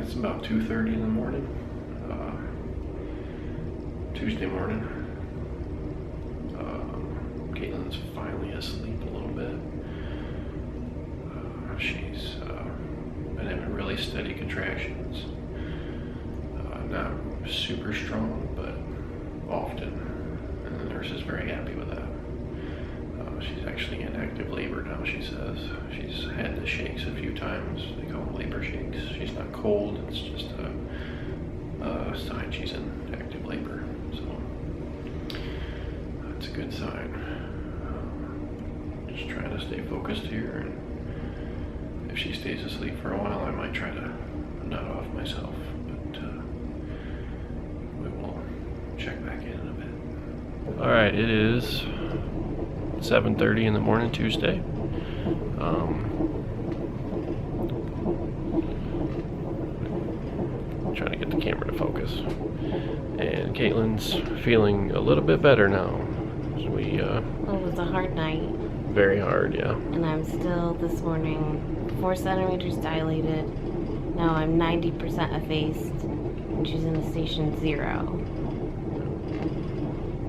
It's about 2:30 in the morning, Tuesday morning. Caitlin's finally asleep a little bit. She's been having really steady contractions. Not super strong, but often. And the nurse is very happy with that. She's actually in active labor now, she says. She's had the shakes a few times. They call them labor shakes. She's not cold, it's just a sign she's in active labor. So that's a good sign. Just trying to stay focused here, and if she stays asleep for a while, I might try to nod off myself, but we will check back in a bit. All right, it is 7:30 in the morning, Tuesday. Trying to get the camera to focus. And Caitlin's feeling a little bit better now. So we, it was a hard night. Very hard, yeah. And I'm still, this morning, 4 centimeters dilated. Now I'm 90% effaced, and she's in a station 0.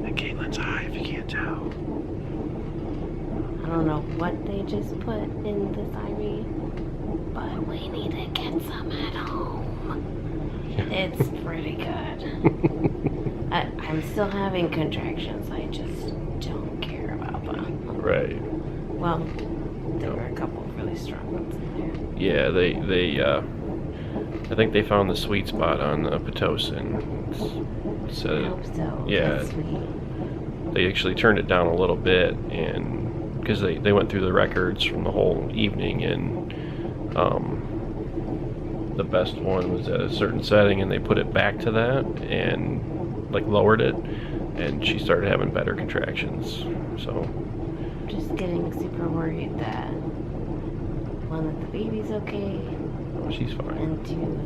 And Caitlin's high, if you can't tell. I don't know what they just put in this IV, but we need to get some at home. It's pretty good. I'm still having contractions. I just don't care about them. Right. Well, there were a couple of really strong ones in there. Yeah, they I think they found the sweet spot on the Pitocin. So, I hope so. Yeah. That's sweet. They actually turned it down a little bit, and because they went through the records from the whole evening, and the best one was at a certain setting, and they put it back to that and like lowered it, and she started having better contractions. So Just getting super worried that one, that the baby's okay, she's fine. and two,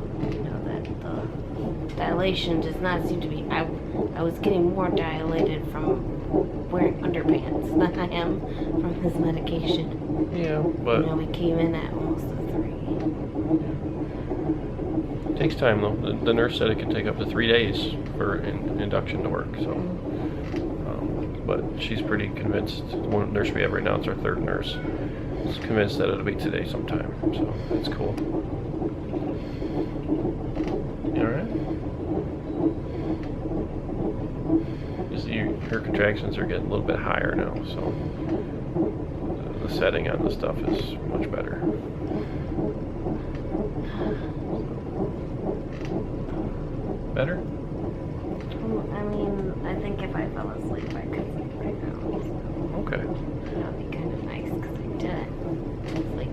that the dilation does not seem to be. I was getting more dilated from wearing underpants than I am from this medication. Yeah, but we came in at almost a 3. it takes time though. The nurse said it can take up to 3 days for induction to work. So, but she's pretty convinced. The one nurse we have right now, it's our 3rd nurse, is convinced that it'll be today sometime. So it's cool. You all right? You see, her contractions are getting a little bit higher now, so the setting on the stuff is much better. Better? I mean, I think if I fell asleep, I could sleep right now. So Okay. that would be kind of nice because I didn't sleep.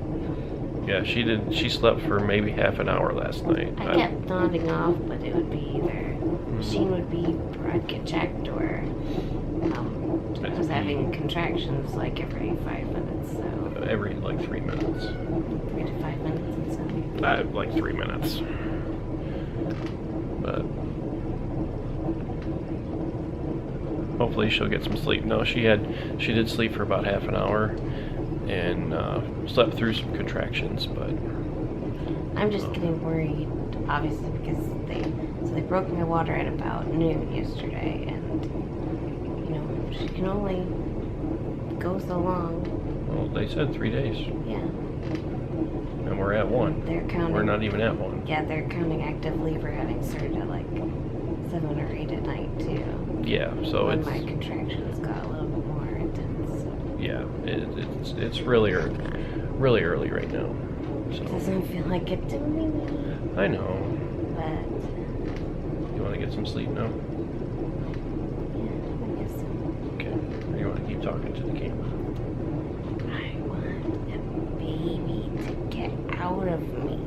Yeah, she did. She slept for maybe half an hour last night. I kept nodding off, but it would be either machine would beep or I'd get checked, or I was having contractions like every 5 minutes. So Every like 3 minutes. 3 to 5 minutes and so. Like 3 minutes. But hopefully she'll get some sleep. No, she did sleep for about half an hour and slept through some contractions, but I'm just getting worried, obviously, because they broke my water at about noon yesterday, and she can only go so long. well, they said 3 days, Yeah. and we're at 1. They're counting. We're not even at 1. Yeah, they're counting active labor having started at like 7 or 8 at night too. Yeah, so when it's my contractions got a little bit more intense. yeah, it's really early right now. It So doesn't feel like it to me, I know. but You want to get some sleep now? yeah, I guess so. Okay. Or you want to keep talking to the camera? I want a baby to get out of me.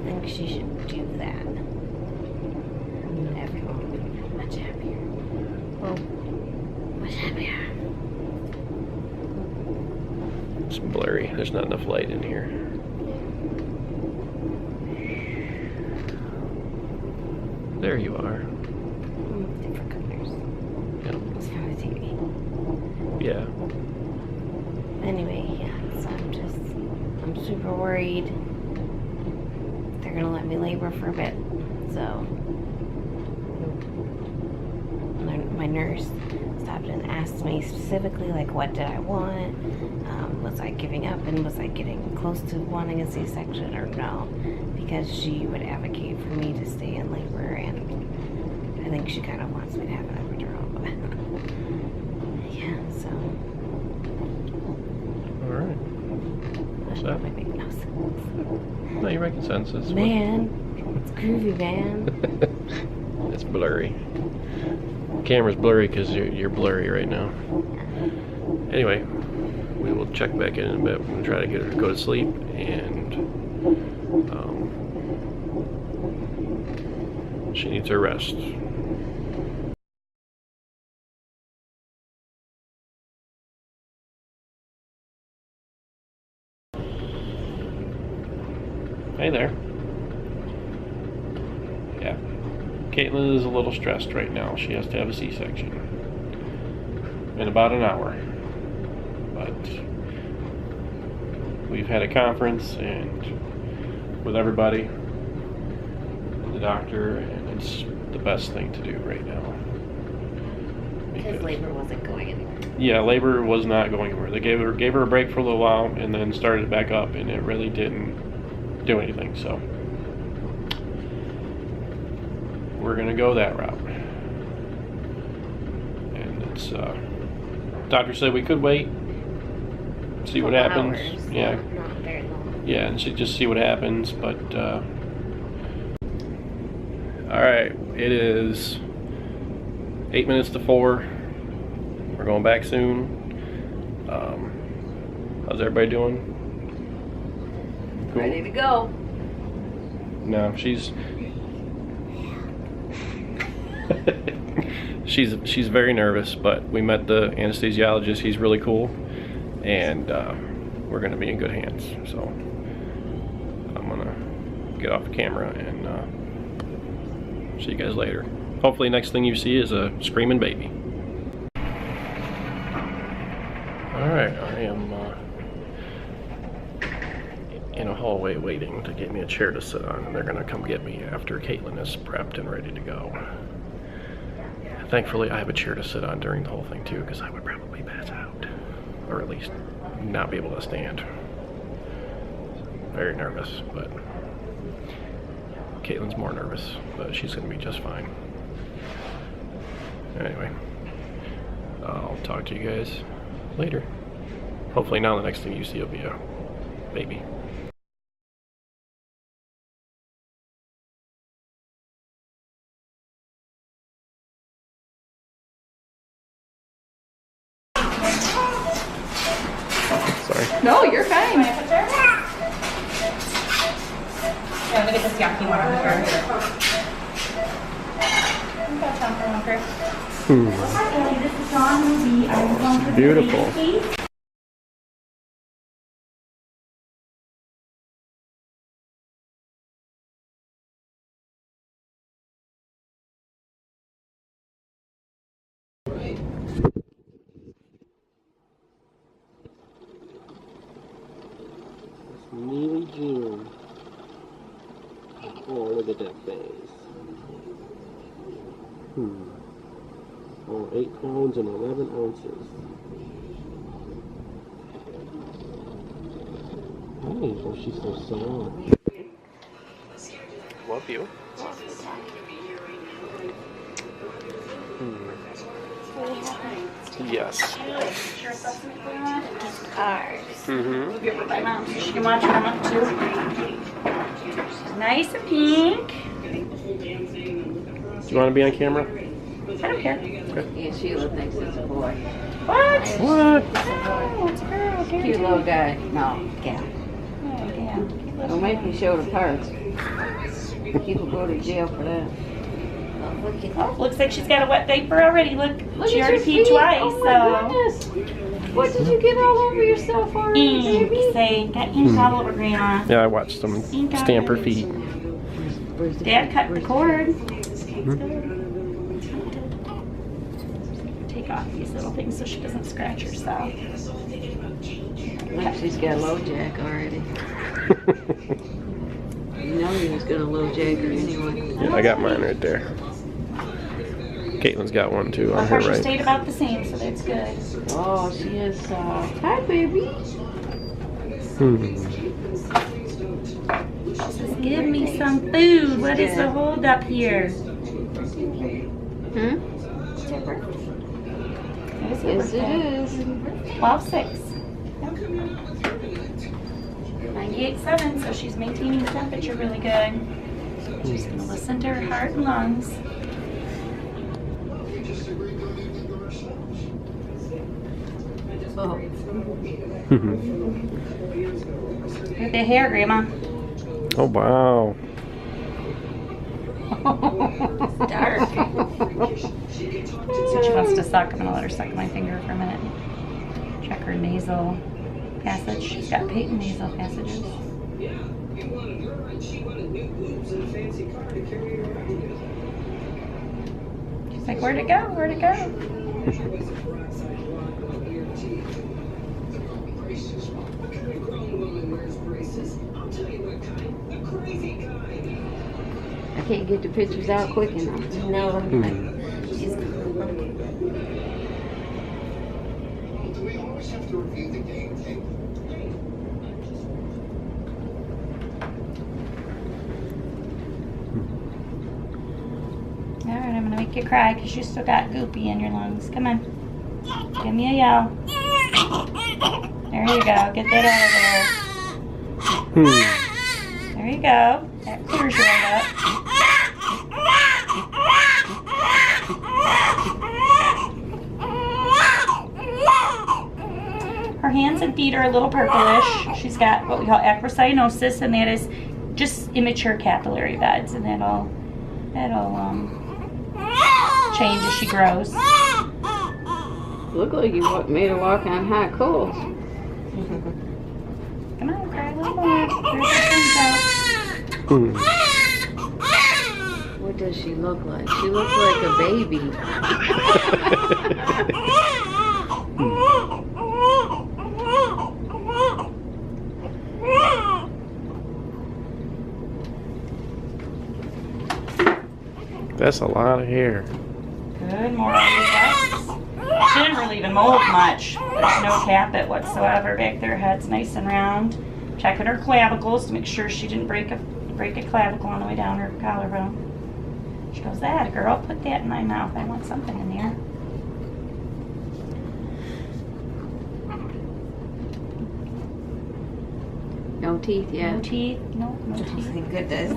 I think she should do that. And everyone would be much happier. Well, Much happier. it's blurry. There's not enough light in here. There you are. Different colors. Yeah. It's from the TV. Yeah. Anyway, yeah, so I'm super worried. they're gonna let me labor for a bit. So my nurse stopped and asked me specifically, like, what did I want? Was I giving up, and was I getting close to wanting a C-section or no? Because she would advocate for me to stay in labor, and I think she kind of wants me to have an epidural. But yeah, so. All right. What's that? That make no sense. No, you're making sense. Man, it's groovy, man. It's blurry. Camera's blurry because you're blurry right now. Anyway, we will check back in a bit. We're gonna try to get her to go to sleep, and she needs her rest. Hey there. Yeah. Caitlin is a little stressed right now. She has to have a C-section in about an hour. But we've had a conference and with everybody, the doctor, and it's the best thing to do right now. Because labor wasn't going anywhere. Yeah, labor was not going anywhere. They gave her a break for a little while and then started it back up, and it really didn't do anything. So we're gonna go that route, and it's doctor said we could wait, see what happens. Hours, Yeah, not very long. yeah, and just see what happens. But all right, it is 8 minutes to 4. We're going back soon. How's everybody doing? Cool? Ready to go. No, she's she's very nervous, but we met the anesthesiologist. He's really cool, and we're gonna be in good hands. So I'm gonna get off the camera and see you guys later. Hopefully next thing you see is a screaming baby. Alright, I am in a hallway waiting to get me a chair to sit on, and they're gonna come get me after Caitlin is prepped and ready to go. Thankfully, I have a chair to sit on during the whole thing too, because I would probably pass out, or at least not be able to stand. Very nervous, but Caitlin's more nervous, but she's gonna be just fine. Anyway, I'll talk to you guys later. Hopefully now the next thing you see will be a baby. Sorry. No, you're fine. Yeah, let me get this yucky one on here. This is Dawn Ruby. I'm going for Beautiful. the lady. Neely June. Oh, look at that face. Oh, 8 pounds and 11 ounces. Hey, oh, she's so soft. Love you. Yes. Cars. We'll give her my mom so she can watch Grandma too. Nice and pink. Do you want to be on camera? I don't care. Yeah, Sheila thinks it's a boy. What? What? Oh, it's a girl. Cute little guy. No, gal. Oh, yeah. Don't make me show the parts. People go to jail for that. Oh, looks like she's got a wet diaper already. Look she at already your peed feet. twice, Oh my so. goodness. What did you get all over yourself already, Ink, baby? say, got ink all over Grandma. Yeah, I watched them stamp her feet. Dad cut the cord. Take off these little things so she doesn't scratch herself. Like she's got a low jack already. You know he was gonna low jagger anyway. Yeah, I got mine right there. Caitlin's got one too on her Pressure right. stayed about the same, so that's good. Oh, she is soft. Hi, baby. Just give me some food. What is the hold up here? Hmm? Yes, it is. 12.6. 98.7, so she's maintaining temperature really good. She's going to listen to her heart and lungs. Oh. Look at the hair, Grandma. Oh wow. It's dark. So she wants to suck. I'm going to let her suck my finger for a minute. Check her nasal passage. She's got patent nasal passages. She's like, where'd it go? Where'd it go? I can't get the pictures out quick enough. No. She's All right, I'm gonna make you cry because you still got goopy in your lungs. Come on, give me a yell. There you go. Get that out of there. There you go. That clears you right up. Her hands and feet are a little purplish. She's got what we call acrocyanosis, and that is just immature capillary beds, and that'll change as she grows. Look like you made her walk on hot coals. Come on, cry a little more. There's her thumbs out. What does she look like? She looks like a baby. That's a lot of hair. Good morning, guys. She didn't really even mold much. There's no tappet whatsoever back there. Head's nice and round. Checking her clavicles to make sure she didn't break a clavicle on the way down her collarbone. She goes, that girl, put that in my mouth. I want something in there. No teeth yet. No teeth. No teeth. thank goodness.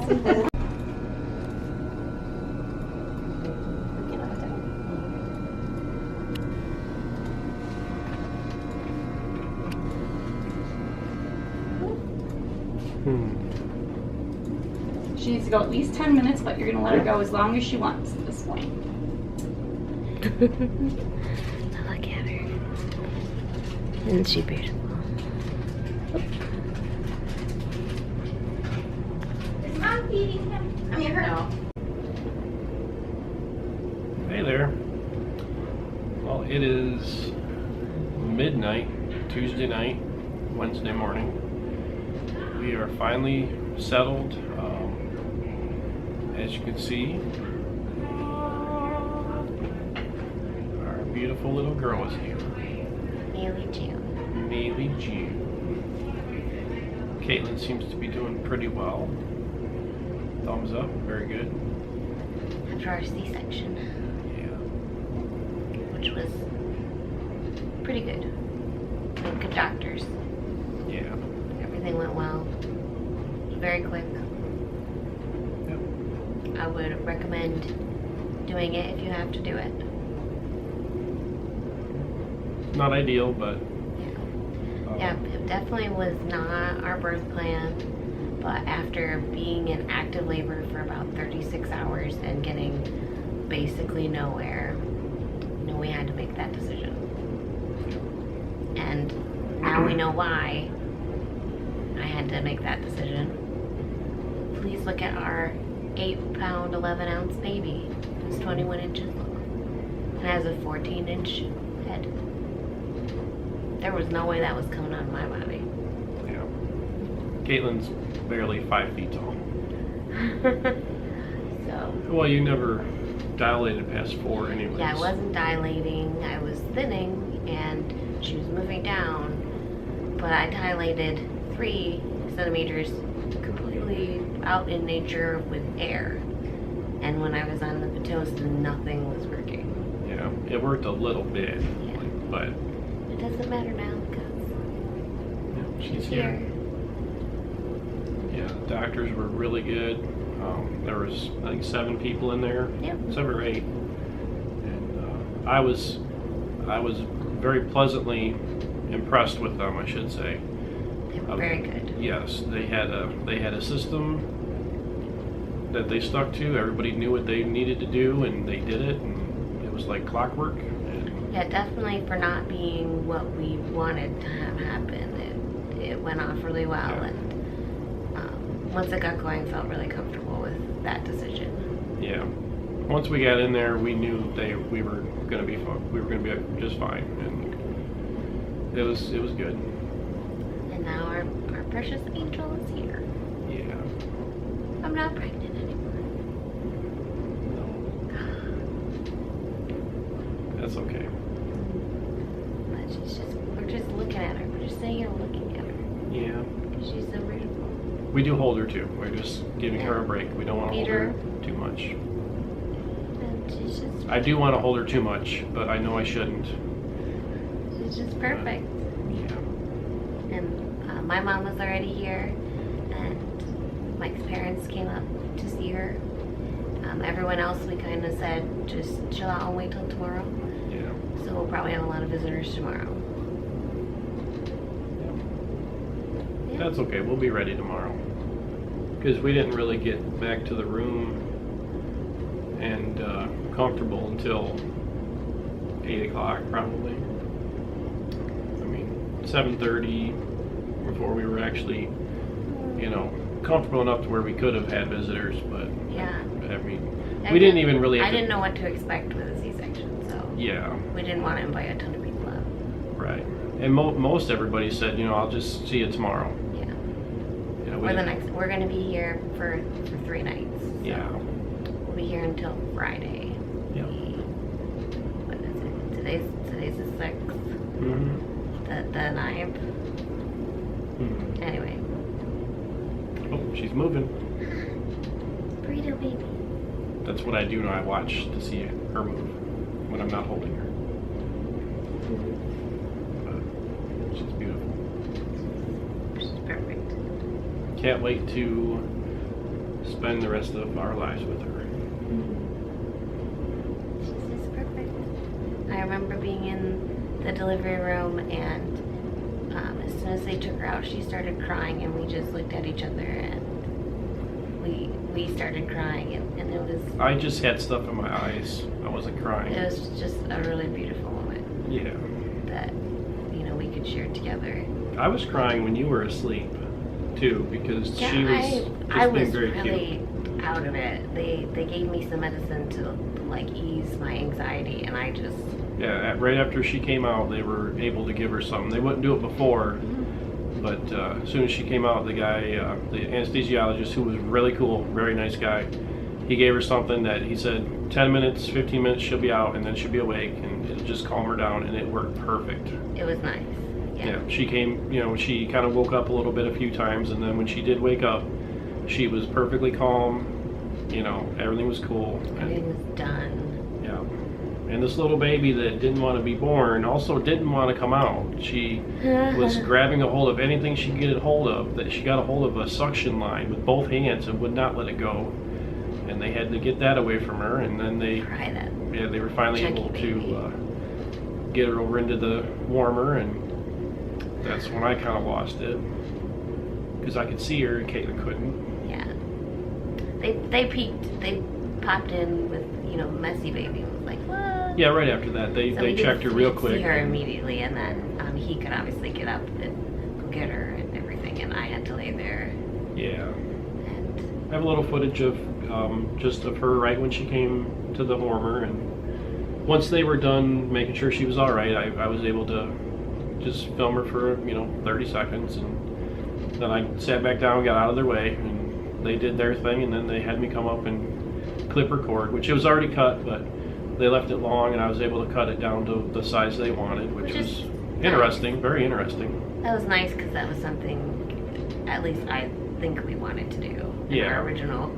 She needs to go at least 10 minutes, but you're going to let her go as long as she wants at this point. Look at her. Isn't she beautiful? Is Mom feeding him? I mean, her. No. Hey there. Well, it is midnight, Tuesday night, Wednesday morning. We are finally settled. As you can see, our beautiful little girl is here. Neely June. Neely June. Caitlin seems to be doing pretty well. Thumbs up, very good. After our C-section, Yeah. which was pretty good. With good doctors. Yeah. Everything went well. Very quick. Yep. I would recommend doing it if you have to do it. Not ideal, but Yeah, it definitely was not our birth plan, but after being in active labor for about 36 hours and getting basically nowhere, we had to make that decision. And now we know why I had to make that decision. Please look at our 8-pound, 11-ounce baby who's 21 inches long and has a 14-inch head. There was no way that was coming out of my body. yeah. Caitlin's barely 5 feet tall. So, Well, you never dilated past 4 anyways. yeah, I wasn't dilating. I was thinning, and she was moving down. But I dilated 3 centimeters completely out in nature with air. And when I was on the Pitocin, nothing was working. Yeah, it worked a little bit, Yeah. but It doesn't matter now because she's here. Yeah, the doctors were really good. There was, I think, 7 people in there, Yep. 7 or 8, and I was very pleasantly impressed with them, I should say. They were very good. Yes, they had a system that they stuck to. Everybody knew what they needed to do, and they did it, and it was like clockwork. And Yeah, definitely for not being what we wanted to have happen. It went off really well, Yeah. and once it got going, felt really comfortable with that decision. yeah, once we got in there, we knew we were going to be just fine, and it was good. And now our precious angel is here. Yeah. I'm not pregnant anymore. That's okay. But we're just looking at her. We're just sitting here looking at her. Yeah. Because she's so beautiful. We do hold her too. We're just giving her a break. We don't want to hold her Feed too much. And she's just I do want to hold her too much, but I know I shouldn't. she's just perfect. Yeah. And my mom was already here, and Mike's parents came up to see her. Everyone else, we kind of said, just chill out and wait till tomorrow. Yeah. So we'll probably have a lot of visitors tomorrow. Yeah. That's okay. We'll be ready tomorrow. Because we didn't really get back to the room and comfortable until 8 o'clock probably. I mean, 7:30 before we were actually, comfortable enough to where we could have had visitors, but Yeah. I mean, we didn't even really have I didn't know what to expect with a C-section, so Yeah, we didn't want to invite a ton of people up. right. And most everybody said, I'll just see you tomorrow. Yeah. Yeah, We're going to be here for 3 nights. So Yeah. we'll be here until Friday. Yeah. What is it? Today's the 6th. Mm-hmm. The 9th. Mm-hmm. Anyway. Oh, she's moving. Burrito baby. That's what I do when I watch to see her move when I'm not holding her. But she's beautiful. She's perfect. Can't wait to spend the rest of our lives with her. She's just perfect. I remember being in the delivery room, and as soon as they took her out, she started crying, and we just looked at each other, and we started crying, and it was I just had stuff in my eyes. I wasn't crying. it was just a really beautiful moment Yeah. that we could share together. I was crying when you were asleep too, because Yeah, she was I just being was very really cute. out of it. They gave me some medicine to ease my anxiety, and I just Yeah, right after she came out, they were able to give her something. They wouldn't do it before, but as soon as she came out, the guy, the anesthesiologist, who was really cool, very nice guy, he gave her something that he said 10 minutes, 15 minutes, she'll be out, and then she'll be awake, and it'll just calm her down, and it worked perfect. it was nice. Yeah, she came, she kind of woke up a little bit a few times, and then when she did wake up, she was perfectly calm, everything was cool. Everything was done. Yeah. And this little baby that didn't want to be born also didn't want to come out. She was grabbing a hold of anything she could get a hold of. That she got a hold of a suction line with both hands and would not let it go. And they had to get that away from her. And then they were finally Chunky able baby. to get her over into the warmer. And that's when I kind of lost it, because I could see her and Caitlin couldn't. Yeah. They peeked. They popped in with messy baby. It was like, what? Yeah, right after that they checked her real quick. See her immediately, and then he could obviously get up and go get her and everything, and I had to lay there. Yeah. And I have a little footage of just of her right when she came to the warmer, and once they were done making sure she was all right, I was able to just film her for 30 seconds, and then I sat back down, got out of their way, and they did their thing, and then they had me come up and clip her cord, which it was already cut, but they left it long, and I was able to cut it down to the size they wanted, which was interesting, very interesting. That was nice because that was something, at least I think we wanted to do. Yeah. Our original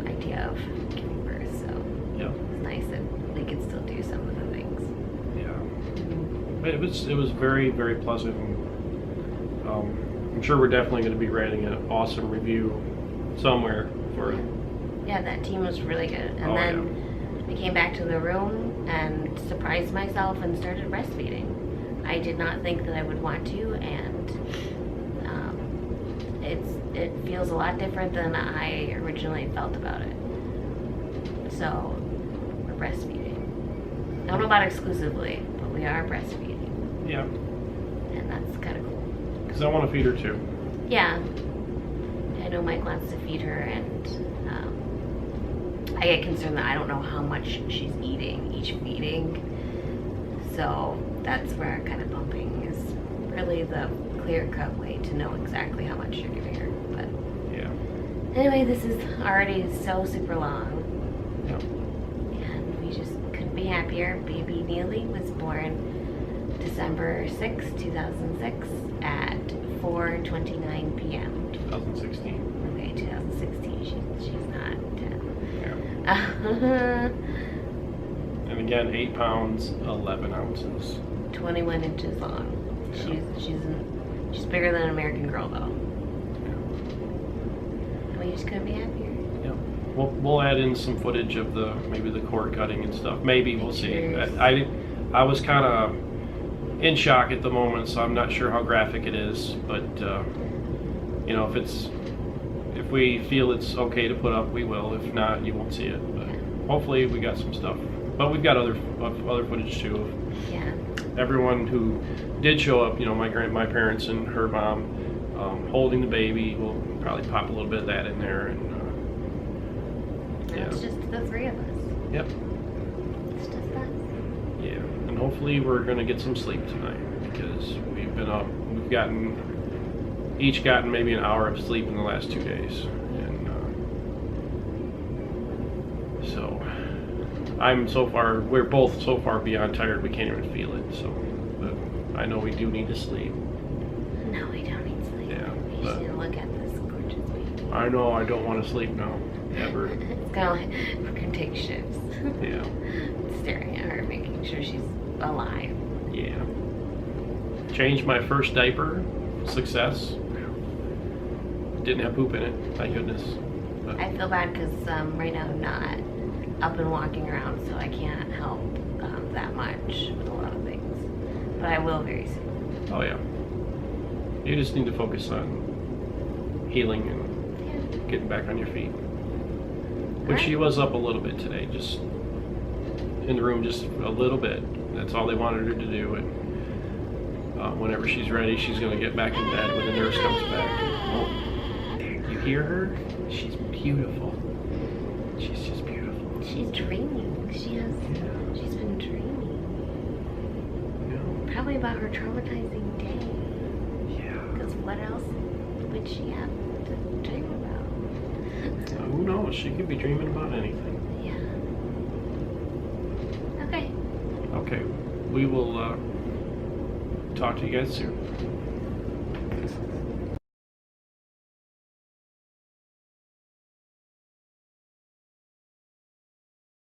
idea of giving birth, so Yeah. it's nice that we could still do some of the things. Yeah. But it was very, very pleasant. And, I'm sure we're definitely going to be writing an awesome review somewhere for it. Yeah, that team was really good. And Oh, then I came back to the room and surprised myself and started breastfeeding. I did not think that I would want to, and it feels a lot different than I originally felt about it. So we're breastfeeding. I don't know about exclusively, but we are breastfeeding, Yeah. and that's kind of cool. Because I want to feed her too. Yeah, I know Mike wants to feed her, and I get concerned that I don't know how much she's eating each feeding. So that's where kind of pumping is really the clear-cut way to know exactly how much you're giving her. But Yeah. anyway, this is already so super long, Yeah. and we just couldn't be happier. Baby Neely was born December 6, 2006 at 4:29 p.m. 2016. Okay, 2016. She's not 10. Yeah. And again, 8 pounds, 11 ounces. 21 inches long. Yeah. She's bigger than an American Girl, though. Yeah. And we just couldn't be happier. Yeah. We'll add in some footage of maybe the cord cutting and stuff. Maybe we'll see. Pictures. I was kind of in shock at the moment, so I'm not sure how graphic it is. But you know, if we feel it's okay to put up, we will. If not, you won't see it. But hopefully, we got some stuff. But we've got other footage too of Yeah. everyone who did show up. You know, my parents and her mom holding the baby. We'll probably pop a little bit of that in there. And And it's just the three of us. Yep. It's just us. Yeah, and hopefully we're gonna get some sleep tonight because we've been up. We've each gotten maybe an hour of sleep in the last 2 days, and so we're both so far beyond tired we can't even feel it. So, but I know we do need to sleep. No, we don't need sleep. Yeah, We just but- need to look at this gorgeous baby. I know I don't want to sleep now, ever. It's kind of like we're gonna take shifts. Yeah, Staring at her, making sure she's alive. yeah. Changed my first diaper, success. Didn't have poop in it, thank goodness. But, I feel bad because right now I'm not up and walking around, so I can't help that much with a lot of things. But I will very soon. oh yeah. You just need to focus on healing and Yeah. getting back on your feet. Which she was up a little bit today, just in the room, just a little bit. That's all they wanted her to do. And whenever she's ready, she's going to get back in bed when the nurse comes back. Oh, you hear her? She's beautiful. She's just beautiful. She's dreaming. She's been dreaming. Yeah. Probably about her traumatizing day. Yeah. Because what else would she have to dream about? Who knows? She could be dreaming about anything. Yeah. Okay. Okay. We will talk to you guys soon.